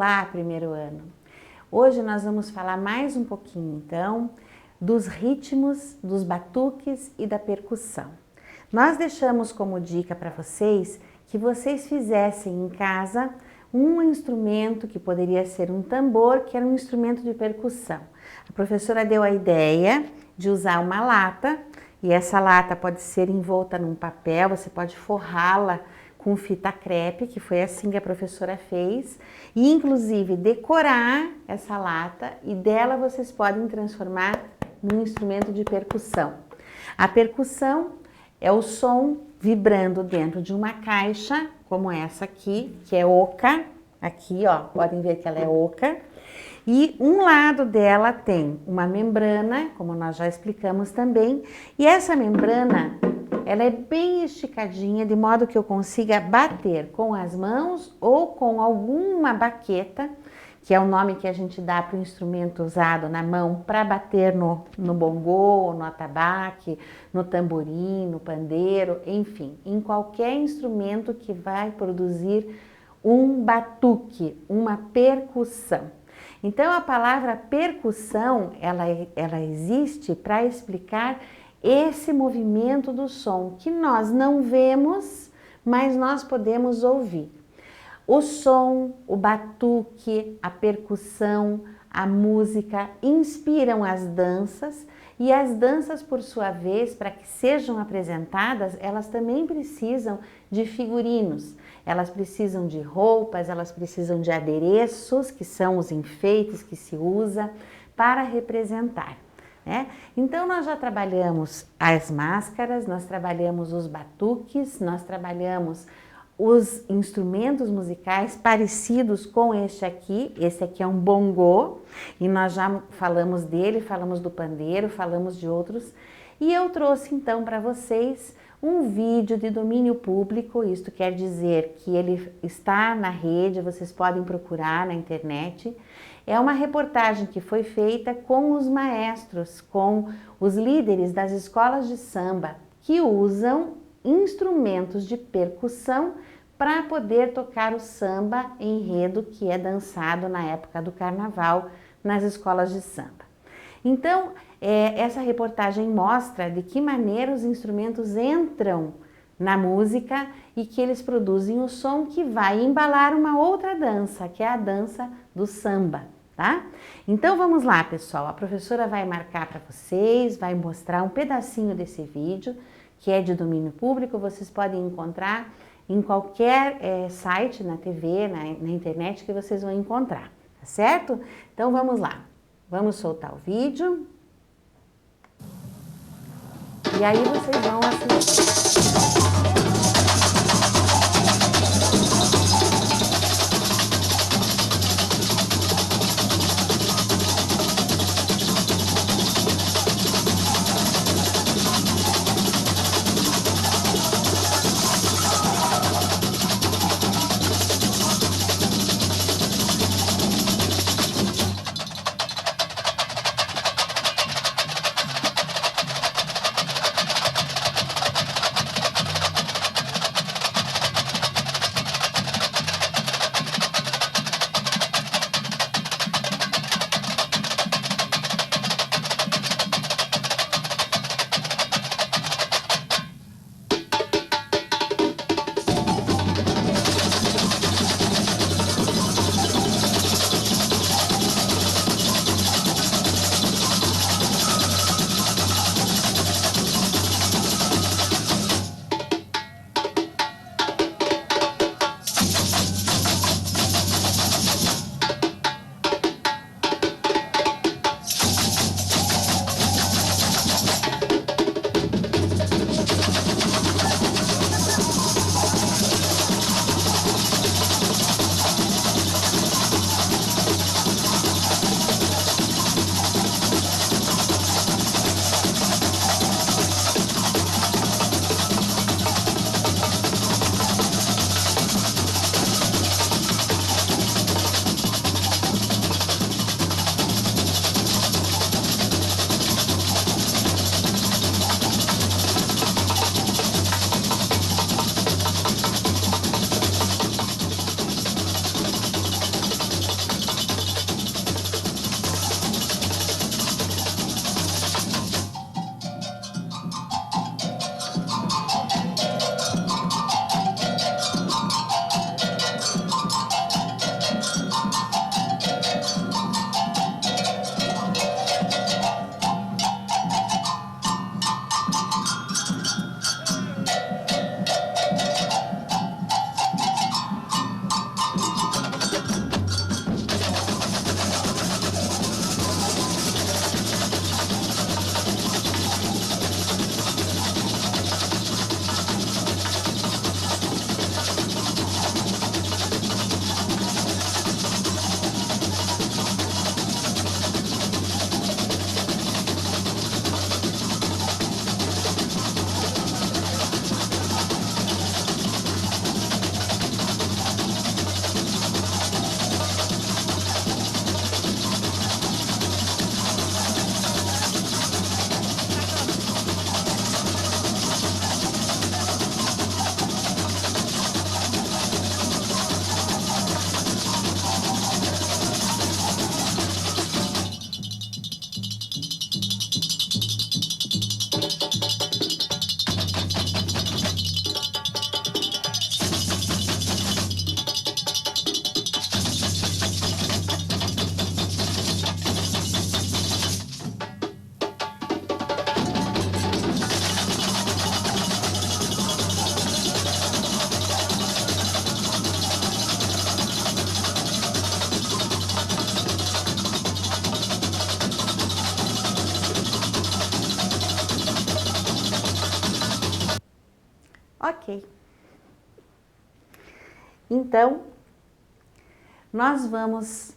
Olá, primeiro ano! Hoje nós vamos falar mais um pouquinho, então, dos ritmos, dos batuques e da percussão. Nós deixamos como dica para vocês que vocês fizessem em casa um instrumento que poderia ser um tambor, que era um instrumento de percussão. A professora deu a ideia de usar uma lata, e essa lata pode ser envolta num papel, você pode forrá-la com fita crepe, que foi assim que a professora fez, e inclusive decorar essa lata, e dela vocês podem transformar num instrumento de percussão. A percussão é o som vibrando dentro de uma caixa, como essa aqui, que é oca, aqui ó, podem ver que ela é oca, e um lado dela tem uma membrana, como nós já explicamos também, e essa membrana, ela é bem esticadinha, de modo que eu consiga bater com as mãos ou com alguma baqueta, que é o nome que a gente dá para o instrumento usado na mão para bater no bongô, no atabaque, no tamborim, no pandeiro, enfim, em qualquer instrumento que vai produzir um batuque, uma percussão. Então a palavra percussão, ela existe para explicar esse movimento do som que nós não vemos, mas nós podemos ouvir. O som, o batuque, a percussão, a música inspiram as danças, e as danças, por sua vez, para que sejam apresentadas, elas também precisam de figurinos. Elas precisam de roupas, elas precisam de adereços, que são os enfeites que se usa para representar. Então nós já trabalhamos as máscaras, nós trabalhamos os batuques, nós trabalhamos os instrumentos musicais parecidos com este aqui. Esse aqui é um bongô e nós já falamos dele, falamos do pandeiro, falamos de outros, e eu trouxe então para vocês um vídeo de domínio público. Isto quer dizer que ele está na rede, vocês podem procurar na internet. É uma reportagem que foi feita com os maestros, com os líderes das escolas de samba, que usam instrumentos de percussão para poder tocar o samba enredo que é dançado na época do carnaval nas escolas de samba. Então, essa reportagem mostra de que maneira os instrumentos entram na música e que eles produzem o som que vai embalar uma outra dança, que é a dança do samba, tá? Então vamos lá, pessoal, a professora vai marcar para vocês, vai mostrar um pedacinho desse vídeo, que é de domínio público, vocês podem encontrar em qualquer site, na TV, na internet, que vocês vão encontrar, tá certo? Então vamos lá, vamos soltar o vídeo. E aí vocês vão assistir. Ok. Então, nós vamos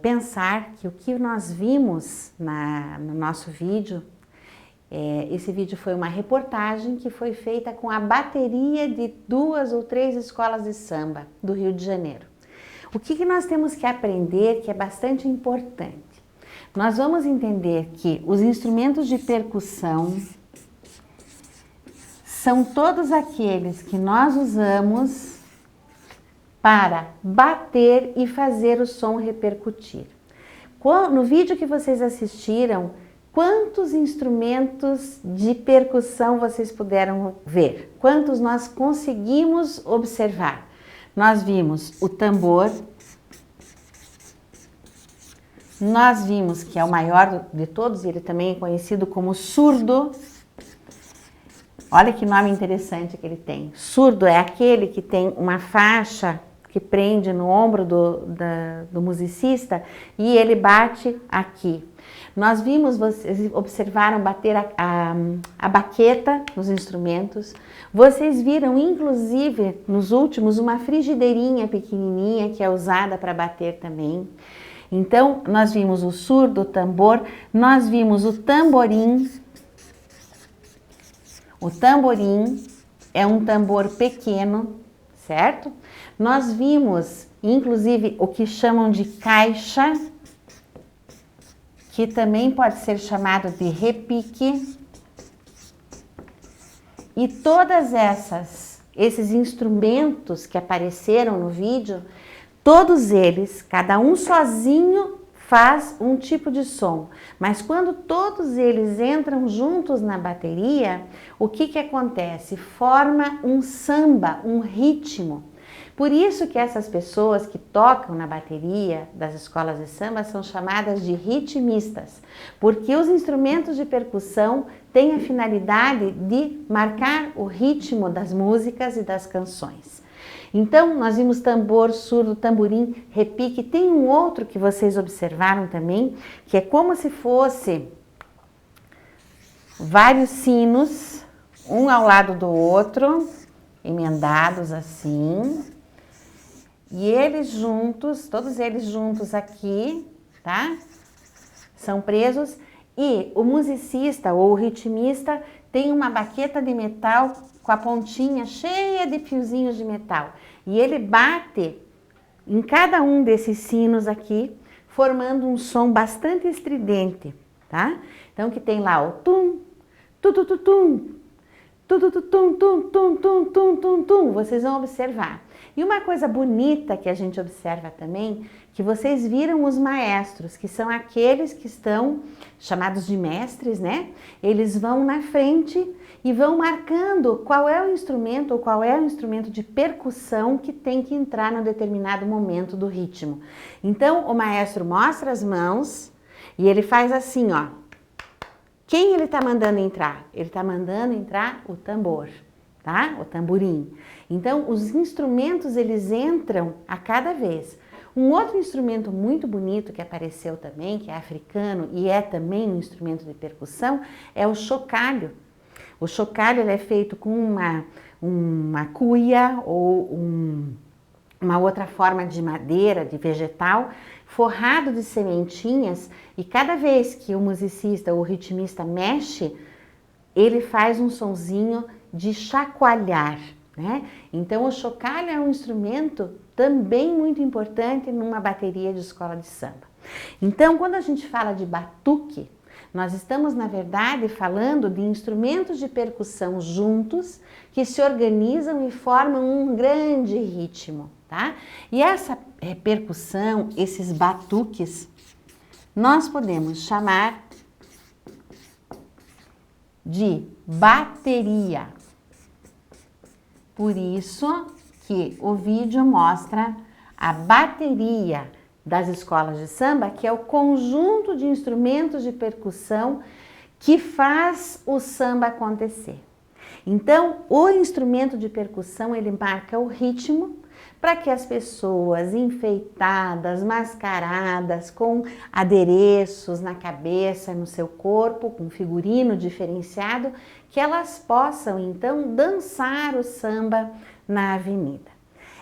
pensar que o que nós vimos no nosso vídeo, esse vídeo foi uma reportagem que foi feita com a bateria de 2 ou 3 escolas de samba do Rio de Janeiro. O que nós temos que aprender que é bastante importante? Nós vamos entender que os instrumentos de percussão são todos aqueles que nós usamos para bater e fazer o som repercutir. No vídeo que vocês assistiram, quantos instrumentos de percussão vocês puderam ver? Quantos nós conseguimos observar? Nós vimos o tambor, nós vimos que é o maior de todos, ele também é conhecido como surdo. Olha que nome interessante que ele tem. Surdo é aquele que tem uma faixa que prende no ombro do musicista e ele bate aqui. Nós vimos, vocês observaram bater a baqueta nos instrumentos. Vocês viram, inclusive, nos últimos, uma frigideirinha pequenininha que é usada para bater também. Então, nós vimos o surdo, o tambor, nós vimos o tamborim. O tamborim é um tambor pequeno, certo? Nós vimos, inclusive, o que chamam de caixa, que também pode ser chamado de repique. E todas esses instrumentos que apareceram no vídeo, todos eles, cada um sozinho, faz um tipo de som, mas quando todos eles entram juntos na bateria, o que acontece? Forma um samba, um ritmo. Por isso que essas pessoas que tocam na bateria das escolas de samba são chamadas de ritmistas, porque os instrumentos de percussão têm a finalidade de marcar o ritmo das músicas e das canções. Então, nós vimos tambor, surdo, tamborim, repique. Tem um outro que vocês observaram também, que é como se fosse vários sinos, um ao lado do outro, emendados assim. E eles juntos, todos eles juntos aqui, tá? São presos. E o musicista ou o ritmista tem uma baqueta de metal com a pontinha cheia de fiozinhos de metal. E ele bate em cada um desses sinos aqui, formando um som bastante estridente, tá? Então, que tem lá o tum, tu-tu-tu-tum, tu-tu-tu-tum, tum, tum, tum, tum, tum, vocês vão observar. E uma coisa bonita que a gente observa também, que vocês viram os maestros, que são aqueles que estão chamados de mestres, né? Eles vão na frente e vão marcando qual é o instrumento ou qual é o instrumento de percussão que tem que entrar num determinado momento do ritmo. Então, o maestro mostra as mãos e ele faz assim, ó. Quem ele tá mandando entrar? Ele tá mandando entrar o tambor, tá? O tamborim. Então, os instrumentos, eles entram a cada vez. Um outro instrumento muito bonito que apareceu também, que é africano e é também um instrumento de percussão, é o chocalho. O chocalho ele é feito com uma cuia ou uma outra forma de madeira, de vegetal, forrado de sementinhas, e cada vez que o musicista ou o ritmista mexe, ele faz um sonzinho de chacoalhar, né? Então o chocalho é um instrumento também muito importante numa bateria de escola de samba. Então, quando a gente fala de batuque, nós estamos, na verdade, falando de instrumentos de percussão juntos que se organizam e formam um grande ritmo, tá? E essa percussão, esses batuques, nós podemos chamar de bateria. Por isso que o vídeo mostra a bateria das escolas de samba, que é o conjunto de instrumentos de percussão que faz o samba acontecer. Então, o instrumento de percussão, ele marca o ritmo, para que as pessoas enfeitadas, mascaradas, com adereços na cabeça, no seu corpo, com figurino diferenciado, que elas possam então dançar o samba na avenida.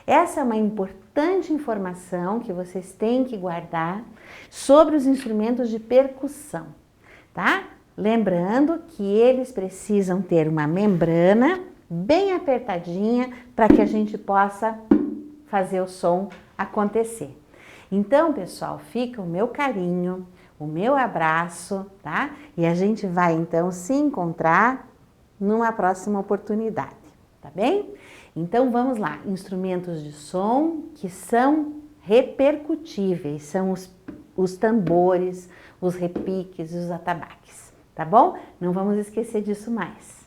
Essa é uma importante informação que vocês têm que guardar sobre os instrumentos de percussão, tá? Lembrando que eles precisam ter uma membrana bem apertadinha para que a gente possa fazer o som acontecer. Então, pessoal, fica o meu carinho, o meu abraço, tá? E a gente vai então se encontrar numa próxima oportunidade, tá bem? Então vamos lá, instrumentos de som que são repercutíveis, são os tambores, os repiques e os atabaques, tá bom? Não vamos esquecer disso mais.